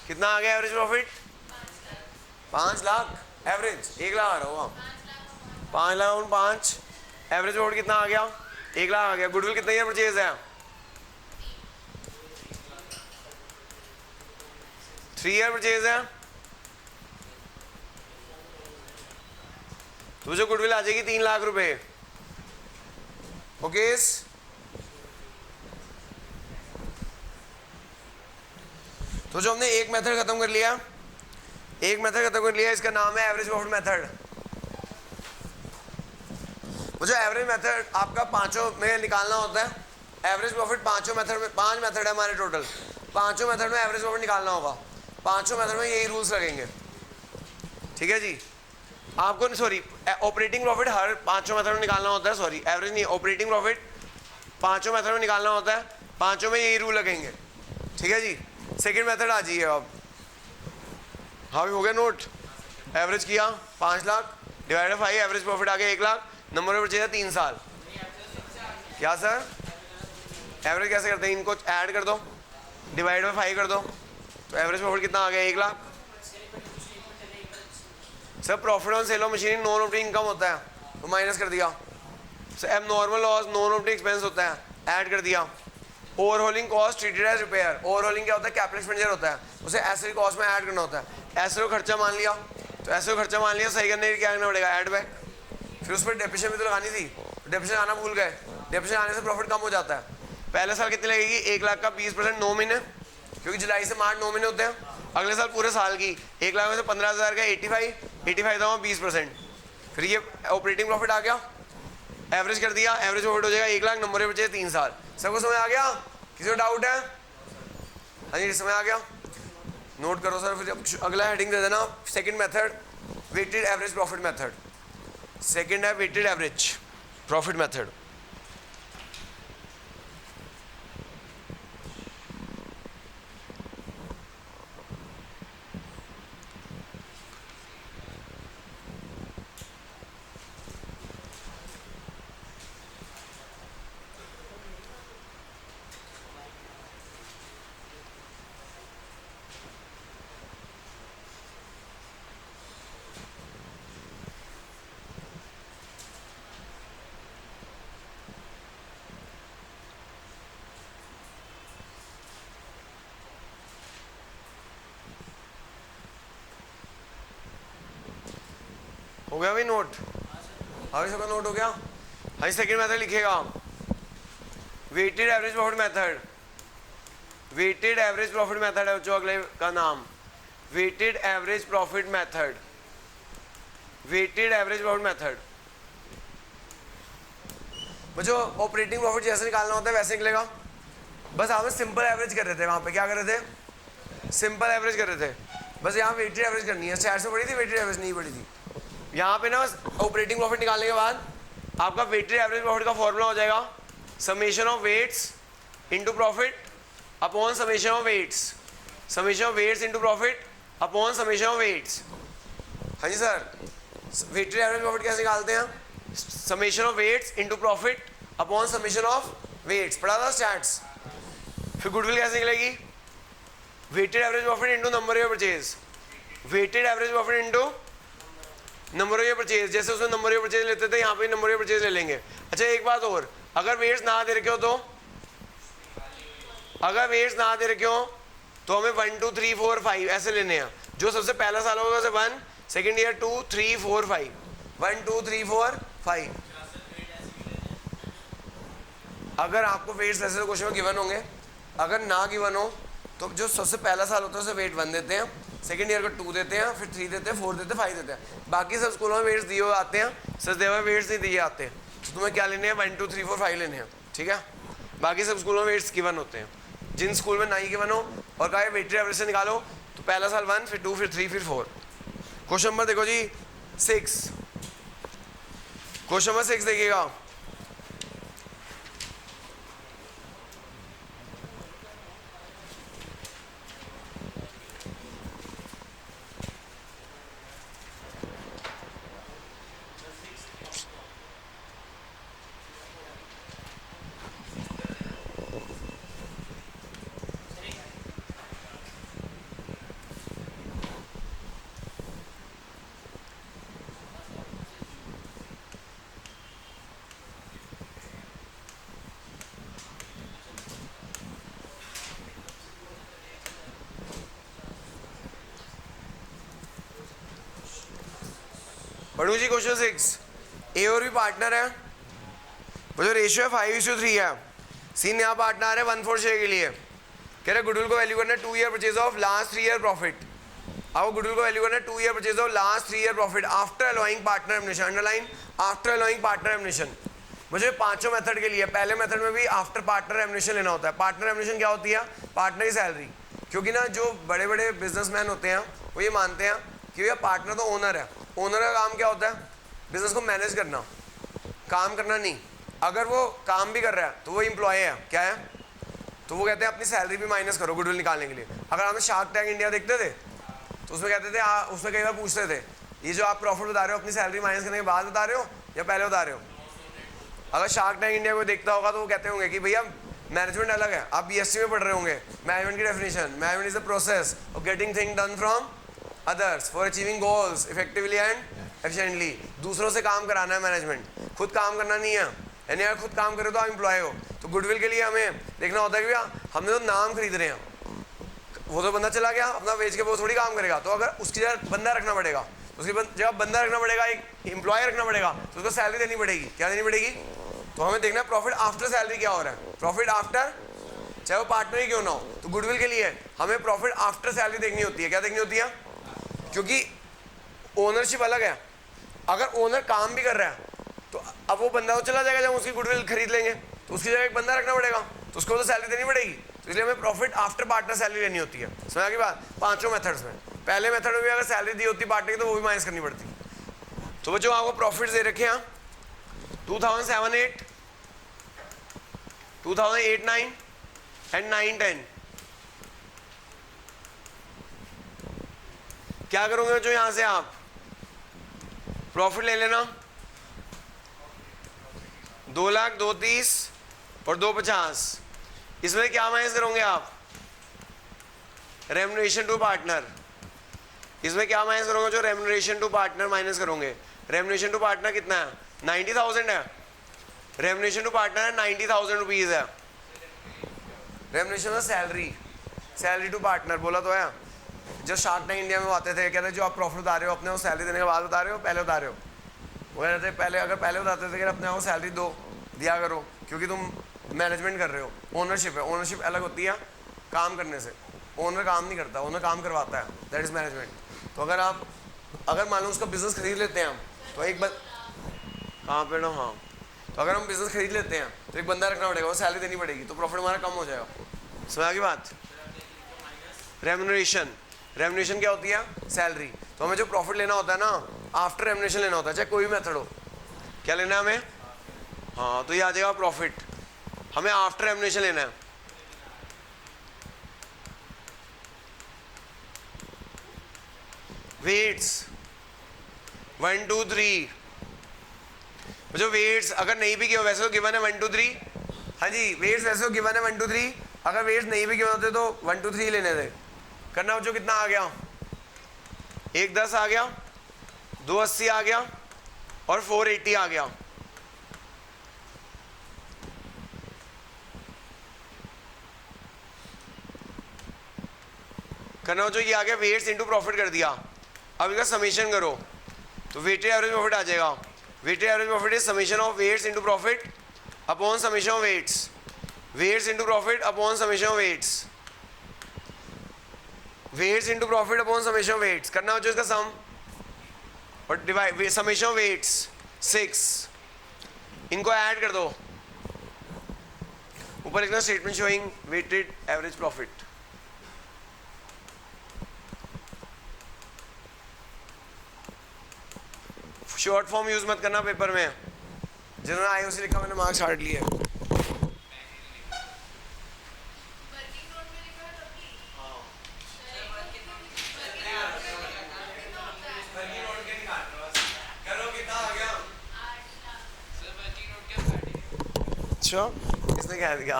कितना आ गया average profit? 5 lakh average, 1 lakh आ रहा होगा, 5 लाख और 5 एवरेज प्रॉफिट कितना आ गया? 1 लाख आ गया। गुडविल कितना ईयर परचेज है? 3 ईयर परचेज है, तो जो गुडविल आ जाएगी 3 लाख रुपए। ओके, तो जो हमने एक मेथड खत्म कर लिया, इसका नाम है एवरेज प्रॉफिट मेथड। वो जो एवरेज मेथड आपका पांचों में निकालना होता है, एवरेज प्रॉफिट पांचों मेथड में, 5 मेथड है हमारे टोटल, पांचों मेथड में एवरेज प्रॉफिट निकालना होगा। पांचों मेथड में यही रूल्स लगेंगे, ठीक है जी। आपको सॉरी ऑपरेटिंग प्रॉफिट हर पांचों मेथड में निकालना होता है, सॉरी एवरेज नहीं, ऑपरेटिंग प्रॉफिट पांचों मेथड में निकालना होता है, पांचों में यही रूल लगेंगे, ठीक है जी। सेकंड मेथड आ जाइए अब। हाँ हो गया नोट। एवरेज किया 5 लाख डिवाइडेड 5, एवरेज प्रॉफिट आ गया 1 लाख, नंबर ऑफ परचेज 3 साल। क्या सर एवरेज कैसे करते हैं? इनको ऐड कर दो, डिवाइड बाय 5 कर दो, तो एवरेज प्रॉफिट कितना आ गया? 1 lakh. Sir profit on sale of machinery non operating income होता है, तो माइनस कर दिया। सर एब normal loss non operating expense होता है, ऐड कर दिया। ओवरहोलिंग कॉस्ट ट्रीटेड एज रिपेयर, ओवरहोलिंग क्या होता है? कैपिटल एक्सपेंडिचर होता है, उसे एसेट कॉस्ट में ऐड करना होता है। एसेट को खर्चा मान लिया, तो एसेट को खर्चा मान लिया, सही करने के लिए क्या करना पड़ेगा? Add back. फिर उस पर डेप्रिसिएशन भी तो लगानी थी, डेप्रिसिएशन आना भूल गए, डेप्रिसिएशन आने से प्रॉफिट कम हो जाता है। पहले साल कितनी लगेगी? 1 लाख का 20% 9 महीने, क्योंकि जुलाई से मार्च 9 महीने होते हैं। अगले साल पूरे साल की 1 लाख में से 15,000 का 85 था 20%, फिर ये ऑपरेटिंग प्रॉफिट आ गया। एवरेज कर दिया, एवरेज प्रॉफिट हो जाएगा 1 लाख, नंबर बचे 3 साल। सबको समझ आ गया? किसी को डाउट है? हाँ जी समझ आ गया, नोट करो सर। फिर अगला हेडिंग दे देना, second method weighted average profit method. Second है वेटेड एवरेज प्रॉफिट मेथड। हो गया भाई नोट? अभी सबका नोट हो गया? हाँ सेकंड मेथड लिखिएगा, weighted average profit method. Weighted average profit method है जो अगले का नाम, weighted average profit method. Weighted average profit method जो ऑपरेटिंग प्रॉफिट जैसे निकालना होता है वैसे निकलेगा, बस हमें सिंपल एवरेज कर रहे थे। वहां पे क्या कर रहे थे? सिंपल एवरेज कर रहे थे। बस यहाँ वेटेड एवरेज करनी है। 400 पड़ी थी, वेटेड एवरेज नहीं पड़ी थी। यहाँ पे ना बस ऑपरेटिंग प्रॉफिट निकालने के बाद आपका वेटेड एवरेज प्रॉफिट का फॉर्मूला हो जाएगा summation of weights into profit upon summation of weights, summation of weights into profit upon summation of weights. हाँ जी सर, वेटेड एवरेज प्रॉफिट कैसे निकालते हैं? Summation of weights into profit upon summation of weights, पढ़ा था स्टैट्स। फिर goodwill कैसे निकलेगी? Weighted average profit into number of purchase, weighted average profit into number of purchase. जैसे उसमें नंबर ऑफ परचेज लेते थे, यहाँ पे नंबर ऑफ परचेज ले लेंगे। अच्छा एक बात और, अगर वेट्स ना दे रखे हो तो, अगर वेट्स ना दे रखे हो तो हमें 1 2 3 4 5 ऐसे लेने हैं। जो सबसे पहला साल होगा उसे 1, सेकेंड ईयर 2 3 4 5, 1 2 3 4 5। अगर आपको वेट्स ऐसे तो क्वेश्चन में गिवन होंगे, अगर ना गिवन हो तो जो सबसे पहला साल होता है उसे वेट 1 देते हैं, सेकेंड ईयर को 2 देते हैं, फिर 3 देते हैं, 4 देते हैं, 5 देते हैं। बाकी सब स्कूलों में वेट्स दिए हुए आते हैं, सचदेव में वेट्स नहीं दिए आते। तो तुम्हें क्या लेने हैं? 1 2 3 4 5 लेने हैं, ठीक है। बाकी सब स्कूलों में वेट्स गिवन होते हैं। जिन स्कूल में नहीं गिवन हो और कहा वेटेड एवरेज से निकालो, तो पहला साल 1, फिर 2, फिर 3, फिर 4। क्वेश्चन नंबर देखो जी 6, क्वेश्चन नंबर 6 देखिएगा। पढ़ू जी क्वेश्चन 6। ए और बी पार्टनर है, वो जो रेशियो है 5:3 है। सी नया पार्टनर है 1/4 के लिए। कह रहे गुडविल को वैल्यू करना है 2 year purchase of last 3 year profit. आपको गुडविल को वैल्यू करना है 2 year purchase of last 3 year profit after allowing partner remuneration. Underline after allowing partner remuneration. मुझे पांचों मेथड के लिए, पहले मेथड में भी आफ्टर पार्टनर एमिनेशन लेना होता है। पार्टनर एमिनेशन क्या होती है? पार्टनर की सैलरी। क्योंकि ना जो बड़े बड़े बिजनेसमैन होते हैं वो ये मानते हैं कि भैया पार्टनर तो ओनर है, ओनर का काम क्या होता है? बिजनेस को मैनेज करना, काम करना नहीं। अगर वो काम भी कर रहा है तो वो एम्प्लॉय है, क्या है? तो वो कहते हैं अपनी सैलरी भी माइनस करो गुडविल निकालने के लिए। अगर आपने शार्क टैंक इंडिया देखते थे तो उसमें कहते थे, उसमें कई बार पूछते थे ये जो आप प्रॉफिट बता रहे हो अपनी सैलरी माइनस करने के बाद बता रहे हो या पहले बता रहे हो? अगर शार्क टैंक इंडिया को देखता होगा तो वो कहते होंगे कि भैया मैनेजमेंट अलग है। आप बीएससी में पढ़ रहे होंगे मैनेजमेंट की definition. Management is the process of getting thing done from others for achieving goals effectively and efficiently. दूसरों से काम कराना है मैनेजमेंट, खुद काम करना नहीं है। यानी अगर खुद काम करे तो आप एम्प्लॉय हो। तो गुडविल के लिए हमें देखना होता है कि भैया हमने तो नाम खरीद रहे हैं, वो तो बंदा चला गया अपना बेच के, वो थोड़ी काम करेगा। तो अगर उसकी जगह बंदा रखना पड़ेगा, उसकी जगह बंदा रखना पड़ेगा, एक एम्प्लॉय रखना पड़ेगा, तो उसको सैलरी देनी पड़ेगी। क्या देनी पड़ेगी? तो हमें देखना है प्रॉफिट आफ्टर सैलरी क्या हो रहा है। प्रॉफिट आफ्टर, चाहे वो पार्टनर ही क्यों ना हो। तो गुडविल के लिए हमें प्रॉफिट आफ्टर सैलरी देखनी होती है। क्या देखनी होती है? क्योंकि ओनरशिप अलग है। अगर ओनर काम भी कर रहा है तो अब वो बंदा तो चला जाएगा जब उसकी गुडविल खरीद लेंगे, तो उसकी जगह एक बंदा रखना पड़ेगा, तो उसको तो सैलरी देनी पड़ेगी। तो इसलिए हमें प्रॉफिट आफ्टर पार्टनर सैलरी लेनी होती है। समझा की बात? पांचों मेथड्स में पहले मेथड में भी अगर सैलरी दी होती पार्टनर की तो वो भी माइनस करनी पड़ती। तो वो जो आपको प्रॉफिट दे रखे हैं 2007-8, 2008-9 एंड 9-10, क्या करोगे? जो यहां से आप प्रॉफिट ले लेना 2,00,000, 2,30 और 2,50। इसमें क्या माइनस करोगे आप? Remuneration to partner. इसमें क्या माइनस करोगे? जो रेम्युनरेशन टू पार्टनर माइनस करोगे। रेम्युनरेशन टू पार्टनर कितना है? 90,000 है। रेम्युनरेशन टू पार्टनर 90,000 रुपीज है। Remuneration salary, salary to partner बोला तो है। जो शार्क टैंक इंडिया में आते थे कहते जो आप प्रॉफिट बता रहे हो अपने वो सैलरी देने के बाद बता रहे हो पहले बता रहे हो? वो कहते पहले, अगर पहले बताते थे कि अपने वो सैलरी दिया करो क्योंकि तुम मैनेजमेंट कर रहे हो। ओनरशिप है, ओनरशिप अलग होती है काम करने से। ओनर काम नहीं करता, ओनर काम करवाता है, दैट इज मैनेजमेंट। तो अगर मान लो उसका बिजनेस खरीद लेते हैं हम तो एक कहाँ पे ना, हाँ, तो अगर हम बिजनेस खरीद लेते हैं तो एक बंदा रखना पड़ेगा, वो सैलरी देनी पड़ेगी, तो प्रॉफिट हमारा कम हो जाएगा। समझ की बात? रेम्युनरेशन, रेम्युनरेशन क्या होती है? सैलरी। तो हमें जो प्रॉफिट लेना होता है ना आफ्टर रेम्युनरेशन लेना होता है, चाहे कोई भी मेथड हो। क्या लेना है हमें? हाँ, तो ये आ जाएगा प्रॉफिट। हमें आफ्टर रेम्युनरेशन लेना है। वेट्स 1 2 3, जो वेट्स अगर नहीं भी किया वैसे तो गिवन है 1 2 3। हाँ जी, वेट्स वैसे तो गिवन है 1 2 3। अगर वेट्स नहीं भी गिवन होते तो 1 2 3 लेने थे। करना जो कितना आ गया? 110 आ गया, 280 आ गया और 480 आ गया। करना जो ये आ गया वेट्स इनटू प्रॉफिट कर दिया। अब इसका समेशन करो तो वेटेड एवरेज प्रॉफिट आ जाएगा। Weighted average profit is summation of weights into profit upon summation of weights. Weights into profit upon summation of weights. Weights into profit upon summation of weights. करना हो जो इसका सम और divide summation of weights 6, इनको add कर दो। ऊपर लिखना statement showing weighted average profit. Short form use मत करना पेपर में, जिन्होंने आई उसे लिखा मैंने मार्क्स हार्ड लिए। अच्छा, किसने कह दिया?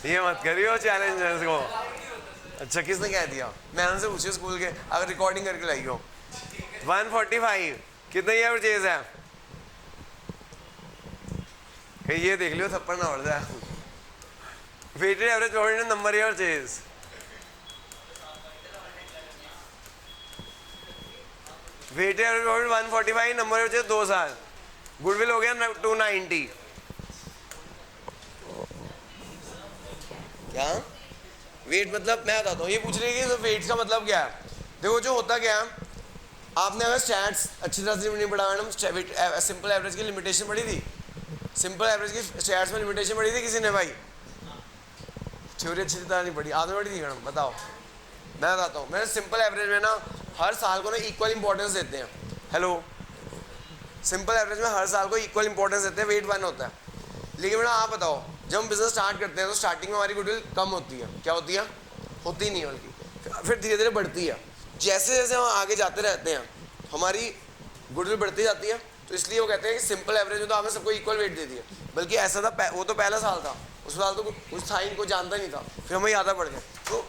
ये मत करियो चैलेंजर्स को। अच्छा, किसने कह दिया? मैं उनसे पूछिए स्कूल के, अगर रिकॉर्डिंग करके लाई हो। 145 कितना ये परचेज है? ये देख लियो थप्पड़ ना पड़ जाए। वेटेड एवरेज प्रॉफिट नंबर ये purchase. Weighted average profit 145, number बचे 2 साल, गुडविल हो गया 290। क्या वेट मतलब मैं बताता हूँ, ये पूछ रही है कि वेट का मतलब क्या है। देखो जो होता क्या है, आपने अगर स्टैट्स अच्छी तरह से नहीं पढ़ा मैडम, सिंपल एवरेज की लिमिटेशन पढ़ी थी, सिंपल एवरेज की स्टैट्स में लिमिटेशन पढ़ी थी किसी ने भाई? थ्योरी अच्छी तरह नहीं पढ़ी, आपने पढ़ी थी मैडम? बताओ। मैं बताता हूँ, मैंने सिंपल एवरेज में ना हर साल को ना इक्वल इंपॉर्टेंस देते हैं। हेलो, सिंपल एवरेज में हर साल को इक्वल इंपॉर्टेंस देते हैं, वेट 1 होता है। लेकिन मैडम आप बताओ, जब हम बिजनेस स्टार्ट करते हैं तो स्टार्टिंग में हमारी गुडविल कम होती है, क्या होती है? होती नहीं है बल्कि, फिर धीरे धीरे बढ़ती है। जैसे जैसे हम आगे जाते रहते हैं हमारी गुडविल बढ़ती जाती है। तो इसलिए वो कहते हैं कि सिंपल एवरेज में तो आपने सबको इक्वल वेट दे दिया, बल्कि ऐसा था वो तो पहला साल था, उस साल तो कुछ था, इनको जानता नहीं था, फिर हमें ज़्यादा पड़ गया। तो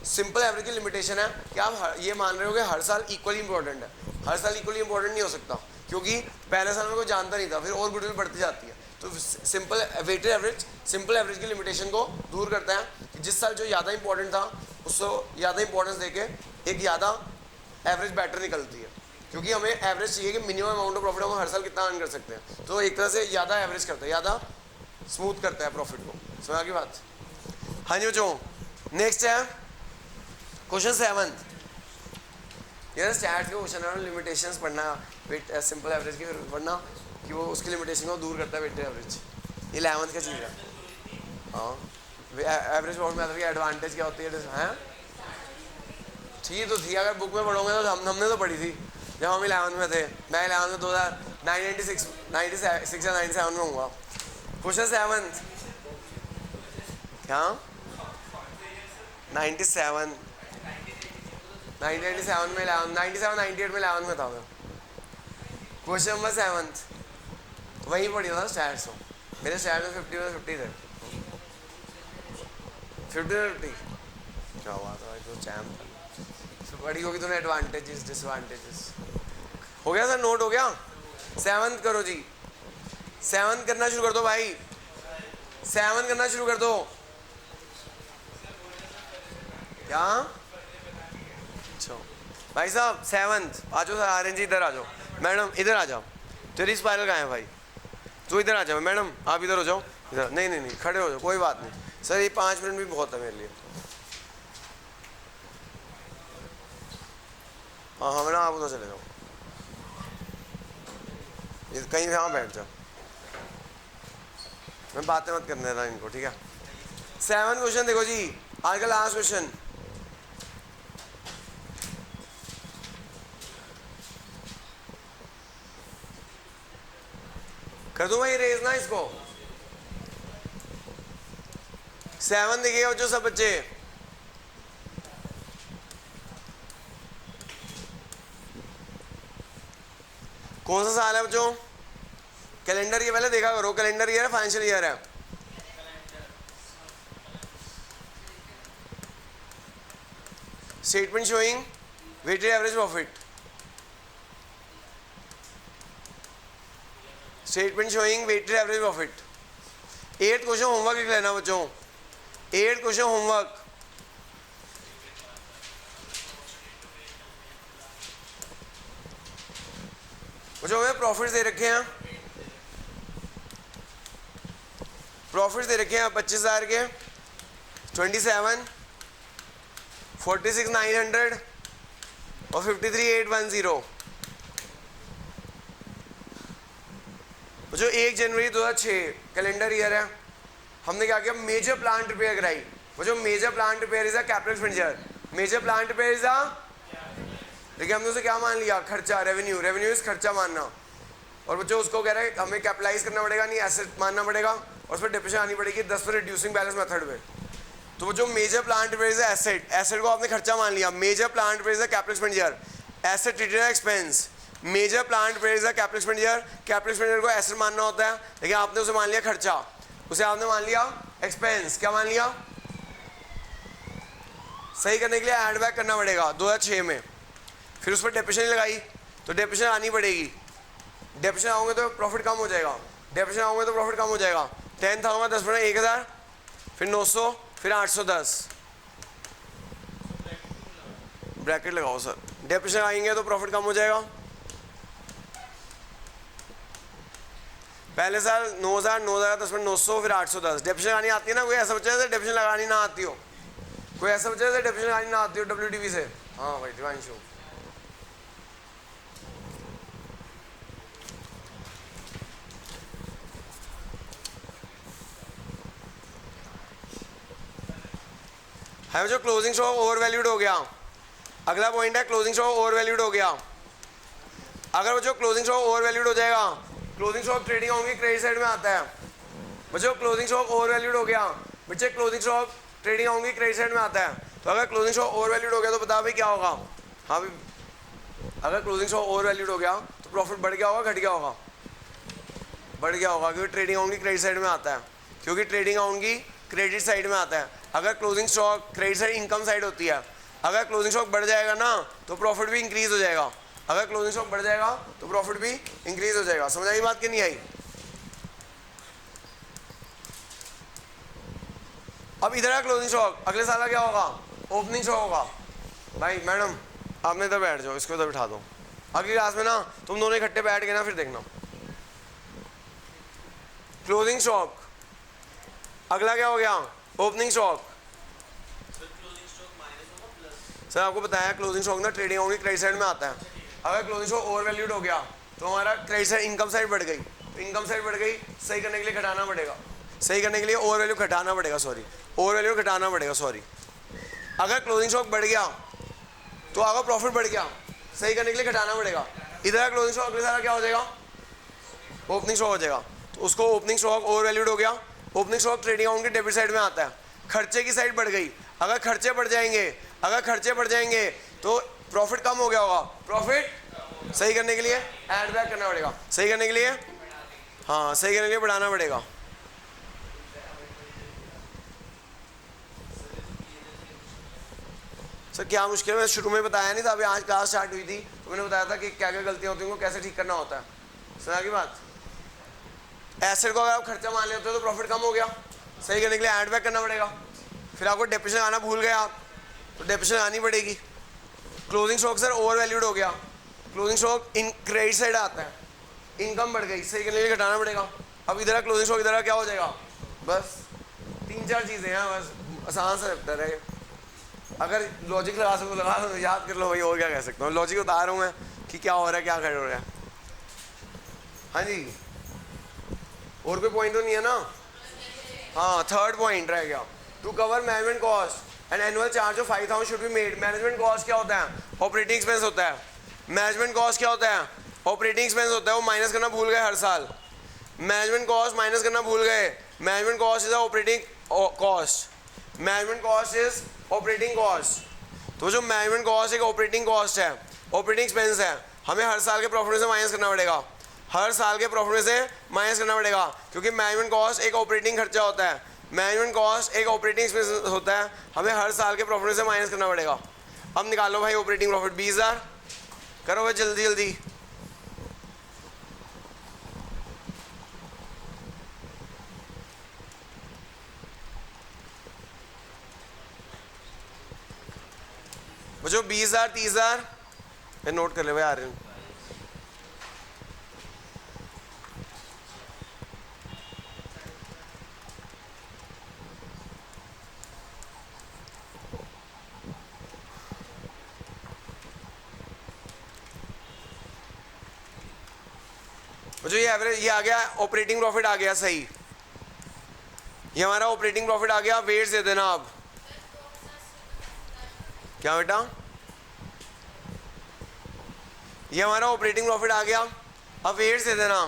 सिंपल एवरेज की लिमिटेशन है कि आप ये मान रहे हो कि हर साल इक्वली इंपॉर्टेंट है। हर साल इक्वली इंपॉर्टेंट नहीं हो सकता, क्योंकि पहले साल में कोई जानता नहीं था, फिर और गुडविल बढ़ती जाती है। तो simple weighted average simple average की लिमिटेशन को दूर करता है कि जिस साल जो ज़्यादा इंपॉर्टेंट था उसको ज़्यादा इंपॉर्टेंस देके एक ज़्यादा एवरेज बेटर निकलती है। क्योंकि हमें एवरेज चाहिए कि मिनिमम अमाउंट ऑफ प्रॉफिट हम हर साल कितना अर्न कर सकते हैं। तो एक तरह से ज़्यादा एवरेज करता है, ज़्यादा स्मूथ करता है प्रॉफिट को। समझ की बात? हाँ जी बच्चों, नेक्स्ट है क्वेश्चन 7। यार स्टैट्स के क्वेश्चन है, लिमिटेशंस पढ़ना, वेट सिंपल एवरेज की पढ़ना कि वो उसकी लिमिटेशन को दूर करता है वेटेड एवरेज। 11th का चीज़ है। हाँ, एवरेज प्रॉफिट मेथड की एडवांटेज क्या होती है? ठीक तो थी, अगर बुक में पढ़ोगे तो हमने तो पढ़ी थी जब हम 11th में थे। मैं 11th में 1996 या 97 में हूँगा। क्वेश्चन 7 क्या 97 1997 में 97 98 में 11th में था मैं। क्वेश्चन नंबर 7 वही पढ़ी था स्टैट्स में। मेरे स्टैट्स में 50 में 50 थे, 50 में 50। क्या हुआ था भाई, तो चैम्प पढ़ी होगी तूने। एडवांटेजेस डिसएडवांटेजेस हो गया सर, नोट हो गया। 7 करो जी, 7 करना शुरू कर दो भाई, 7 करना शुरू कर दो। क्या अच्छा भाई साहब 7 आ जाओ सर, आर्यन जी इधर आ जाओ। मैडम इधर आ जाओ, तेरी स्पाइरल कहाँ है भाई? तू इधर आ जाओ। मैडम आप इधर हो जाओ, इधर नहीं नहीं नहीं खड़े हो जाओ, कोई बात नहीं सर, ये 5 मिनट भी बहुत है मेरे लिए। हाँ हाँ मैडम आप उधर चले जाओ, कहीं यहाँ बैठ जाओ, मैं बातें मत करने देना इनको, ठीक है। 7 क्वेश्चन देखो जी, आज का लास्ट क्वेश्चन। कर दूं भाई रेज ना इसको। 7 देखिएगा बच्चों सब बच्चे, कौन सा साल है बच्चों? कैलेंडर ईयर पहले देखा करो, कैलेंडर ईयर है फाइनेंशियल ईयर है? Statement showing weighted average profit, statement showing weighted average profit. 8 question homework लिख लेना बच्चों, 8 क्वेश्चन होमवर्क। बच्चों हमें प्रॉफिट दे रखे हैं, प्रॉफिट दे रखे हैं 25,000 के, 27, 46,900 और 53,810। जो 1 जनवरी 2006 कैलेंडर ईयर है, हमने क्या किया? मेजर प्लांट रिपेयर कराई। वो जो major plant repair is a capital expenditure, major plant repair is a, देखिए हमने उसे क्या मान लिया? खर्चा, रेवेन्यू, रेवेन्यू इज खर्चा मानना। और बच्चों उसको कह रहा है हमें कैपिटलाइज करना पड़ेगा, नहीं एसेट मानना पड़ेगा, और उस पर डिप्रेशन आनी पड़ेगी 10 पर रिड्यूसिंग बैलेंस मेथड में। तो वो जो major plant repair is asset, asset को आपने खर्चा मान लिया। Major plant repair is a capital expenditure, asset treated as expense. Major plant repair is a capital expenditure, capital expenditure को एसेट मानना होता है, लेकिन आपने उसे मान लिया खर्चा, उसे आपने मान लिया एक्सपेंस। क्या मान लिया? सही करने के लिए एड बैक करना पड़ेगा 2006 में। फिर उस पर डेप्रेशन लगाई, तो डेप्रेशन आनी पड़ेगी। डेप्रेशन आओगे तो प्रॉफिट कम हो जाएगा, डेप्रेशन आओगे तो प्रॉफिट कम हो जाएगा। 10 था होगा 10 बना 1000, फिर 900, फिर 810। ब्रैकेट लगाओ सर, डेप्रेशन आएंगे तो प्रॉफिट कम हो जाएगा, पहले साल 9000, 9010 में 900, फिर 810। डेफिनेशन लगानी आती है ना? कोई ऐसा बच्चा है डेफिनेशन लगानी ना आती हो? कोई ऐसा बच्चा है डेफिनेशन लगानी ना आती हो WDV से? हाँ भाई दिवांशु। है जो क्लोजिंग स्टॉक ओवर वैल्यूड हो गया। अगला पॉइंट है क्लोजिंग स्टॉक ओवर वैल्यूड हो गया। अगर बच्चों क्लोजिंग स्टॉक ओवर वैल्यूड हो जाएगा, क्लोजिंग स्टॉक ट्रेडिंग होंगी क्रेडिट साइड में आता है। बच्चों क्लोजिंग स्टॉक ओवर वैल्यूड हो गया, बच्चे क्लोजिंग स्टॉक ट्रेडिंग होंगी क्रेडिट साइड में आता है। तो अगर क्लोजिंग स्टॉक ओवर वैल्यूड हो गया तो बता भाई क्या होगा? हाँ भाई, अगर क्लोजिंग स्टॉक ओवर वैल्यूड हो गया तो प्रॉफिट बढ़ गया होगा घट गया होगा? बढ़ गया होगा, क्योंकि ट्रेडिंग होंगी क्रेडिट साइड में आता है, क्योंकि ट्रेडिंग होंगी क्रेडिट साइड में आता है। अगर closing stock credit side income side होती है, अगर क्लोजिंग स्टॉक बढ़ जाएगा ना तो प्रॉफिट भी इंक्रीज हो जाएगा। अगर क्लोजिंग स्टॉक बढ़ जाएगा तो प्रॉफिट भी इंक्रीज हो जाएगा। समझ आई बात कि नहीं आई? अब इधर है क्लोजिंग स्टॉक, अगले साल का क्या होगा? ओपनिंग स्टॉक होगा। भाई मैडम आपने इधर बैठ जाओ, इसको इधर बिठा दो। अगली क्लास में ना तुम दोनों इकट्ठे बैठ गए ना, फिर देखना। क्लोजिंग स्टॉक, अगला क्या हो गया? Opening stock. सर आपको बताया क्लोजिंग स्टॉक ना ट्रेडिंग होगी क्रेडिट साइड में आता है। अगर क्लोजिंग स्टॉक ओवर वैल्यूड हो गया तो हमारा क्रेडिट साइड इनकम साइड बढ़ गई, तो इनकम साइड बढ़ गई, सही करने के लिए घटाना पड़ेगा, सही करने के लिए ओवर वैल्यू घटाना पड़ेगा, सॉरी ओवर वैल्यू घटाना पड़ेगा, सॉरी। अगर क्लोजिंग स्टॉक बढ़ गया तो अगर प्रॉफिट बढ़ गया, सही करने के लिए घटाना पड़ेगा। इधर क्लोजिंग स्टॉक अगले साल क्या हो जाएगा? ओपनिंग स्टॉक हो जाएगा। तो उसको ओपनिंग स्टॉक ओवर वैल्यूड हो गया। ओपनिंग स्टॉक ट्रेडिंग अकाउंट के डेबिट साइड में आता है। खर्चे की साइड बढ़ गई, अगर खर्चे बढ़ जाएंगे, अगर खर्चे बढ़ जाएंगे तो प्रॉफिट कम हो गया होगा। प्रॉफिट सही करने के लिए ऐड बैक करना पड़ेगा, सही करने के लिए, हाँ सही करने के लिए बढ़ाना पड़ेगा। सर क्या मुश्किल है? मैं शुरू में बताया नहीं था, अभी आज क्लास स्टार्ट हुई थी तो मैंने बताया था कि क्या क्या गलतियां होती हैं, उनको कैसे ठीक करना होता है। सुना की बात? एसेट को अगर आप खर्चा मान लेते हो तो प्रॉफिट कम हो गया, सही करने के लिए ऐड बैक करना पड़ेगा। फिर आपको डेप्रिसिएशन आना भूल गए आप, तो डेप्रिसिएशन आनी पड़ेगी। Closing stock sir over valued हो गया, closing stock in credit side आता है, इनकम बढ़ गई, सही करने के लिए घटाना पड़ेगा। अब इधर क्लोजिंग स्टॉक, इधर क्या हो जाएगा? बस 3-4 चीज़ें हैं, बस आसान से लगता है। अगर लॉजिक लगा सको लगा लो, याद कर लो भाई, और क्या कह सकता हूँ। लॉजिक बता रहा हूँ मैं कि क्या हो रहा है, क्या कर रहा है। हाँ जी, और कोई पॉइंट तो नहीं है ना? हाँ, थर्ड पॉइंट रह गया, to cover management cost and annual charge of 5000 should be made. Management cost क्या होता है? ऑपरेटिंग एक्सपेंस होता है। मैनेजमेंट कॉस्ट क्या होता है? ऑपरेटिंग एक्सपेंस होता है, वो माइनस करना भूल गए हर साल। मैनेजमेंट कॉस्ट माइनस करना भूल गए। Management cost is operating cost, management cost is operating cost. तो जो मैनेजमेंट कॉस्ट एक ऑपरेटिंग कॉस्ट है, ऑपरेटिंग एक्सपेंस है, हमें हर साल के प्रॉफिट से माइनस करना पड़ेगा, हर साल के प्रॉफिट से माइनस करना पड़ेगा, क्योंकि मैनेजमेंट कॉस्ट एक ऑपरेटिंग खर्चा होता है, मैनेजमेंट कॉस्ट एक ऑपरेटिंग एक्सपेंस होता है, हमें हर साल के प्रॉफिट से माइनस करना पड़ेगा। अब निकालो भाई ऑपरेटिंग प्रॉफिट 20000, करो भाई जल्दी जल्दी। बच्चों 20000, 30000 नोट कर ले भाई आर्यन। बच्चों ये एवरेज, ये आ गया ऑपरेटिंग प्रॉफिट आ गया, सही, ये हमारा ऑपरेटिंग प्रॉफिट आ गया। वेट्स दे देना आप। क्या बेटा? ये हमारा ऑपरेटिंग प्रॉफिट आ गया। अब वेट्स दे देना।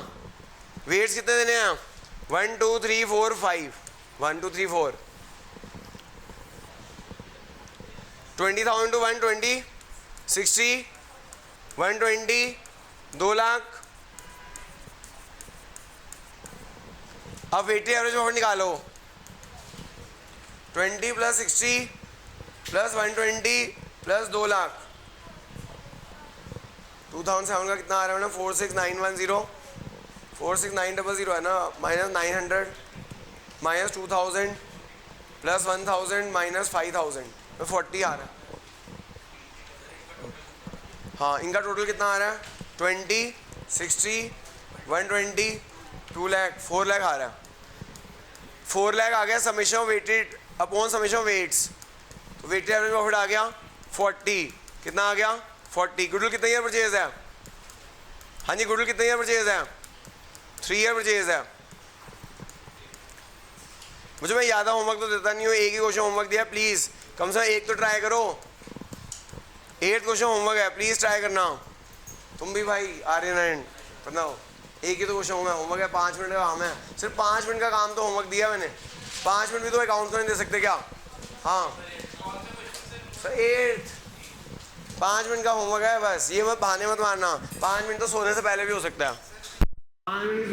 वेट्स कितने देने हैं? 1 2 3 4 5, 1 2 3 4, 20,000 to 120, 60, 120, 2 लाख। अब वेटेड एवरेज प्रॉफिट निकालो। 20 + 60 + 120 + 2 लाख, 2007 का कितना आ रहा है ना? 46910, 46900 है ना, -900 -2000 + 1000 -5000 में 40 आ रहा है। हाँ, इनका टोटल कितना आ रहा है? 20, 60, 120 2 लाख 4 लाख आ रहा है, 4 लाख आ गया summation of weighted upon summation of weights, तो वेटेड एवरेज प्रॉफिट आ गया 40, कितना आ गया 40। गुडविल कितना ईयर परचेज है? हाँ जी गुडविल कितना ईयर परचेज है? 3 ईयर परचेज है। मुझे मैं ज़्यादा होमवर्क तो देता नहीं हूँ, एक ही क्वेश्चन होमवर्क दिया, प्लीज़ कम से कम एक तो ट्राई करो। 8 क्वेश्चन होमवर्क है, प्लीज़ ट्राई करना। तुम भी भाई आर्यन बताओ, एक ही तो क्वेश्चन होमवर्क है, 5 मिनट का काम है, सिर्फ 5 मिनट का काम तो होमवर्क दिया मैंने, 5 मिनट भी तो अकाउंट को नहीं दे सकते क्या? हाँ सर 8 5 मिनट का होमवर्क है बस, ये मत बहाने मत मारना, 5 मिनट तो सोने से पहले भी हो सकता है। 5 मिनट